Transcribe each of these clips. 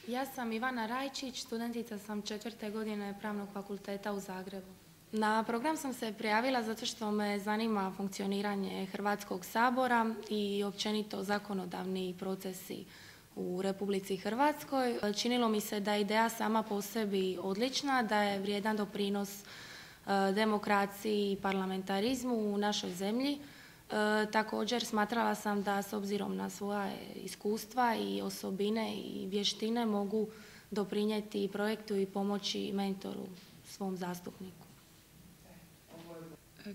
Ja sam Ivana Rajčić, studentica sam 4. godine Pravnog fakulteta u Zagrebu. Na program sam se prijavila zato što me zanima funkcioniranje Hrvatskog sabora i općenito zakonodavni procesi u Republici Hrvatskoj. Činilo mi se da je ideja sama po sebi odlična, da je vrijedan doprinos demokraciji i parlamentarizmu u našoj zemlji. Također smatrala sam da s obzirom na svoja iskustva i osobine i vještine mogu doprinijeti projektu i pomoći mentoru svom zastupniku.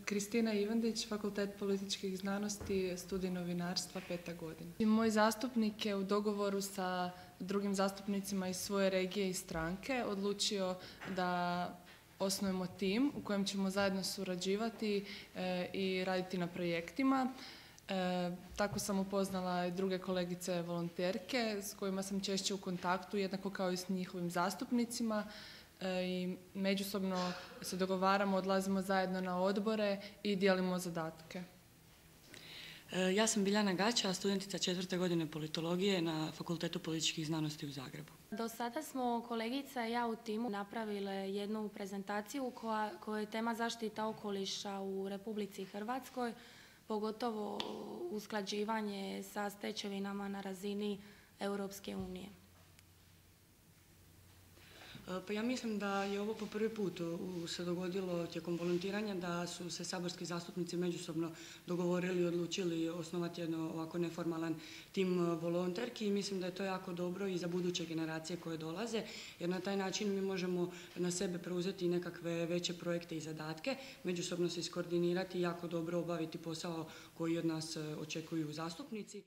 Kristina Ivandić, Fakultet političkih znanosti, studij novinarstva, 5. godina. Moj zastupnik je u dogovoru sa drugim zastupnicima iz svoje regije i stranke odlučio da osnujemo tim u kojem ćemo zajedno surađivati i raditi na projektima. Tako sam upoznala i druge kolegice volonterke s kojima sam češće u kontaktu, jednako kao i s njihovim zastupnicima. I međusobno se dogovaramo, odlazimo zajedno na odbore i dijelimo zadatke. Ja sam Biljana Gača, studentica 4. godine politologije na Fakultetu političkih znanosti u Zagrebu. Do sada smo kolegica i ja u timu napravile jednu prezentaciju koja je tema zaštita okoliša u Republici Hrvatskoj, pogotovo usklađivanje sa stečevinama na razini Europske unije. Pa ja mislim da je ovo po prvi put se dogodilo tijekom volontiranja da su se saborski zastupnici međusobno dogovorili i odlučili osnovati jedno ovako neformalan tim volonterki i mislim da je to jako dobro i za buduće generacije koje dolaze jer na taj način mi možemo na sebe preuzeti nekakve veće projekte i zadatke, međusobno se iskoordinirati i jako dobro obaviti posao koji od nas očekuju zastupnici.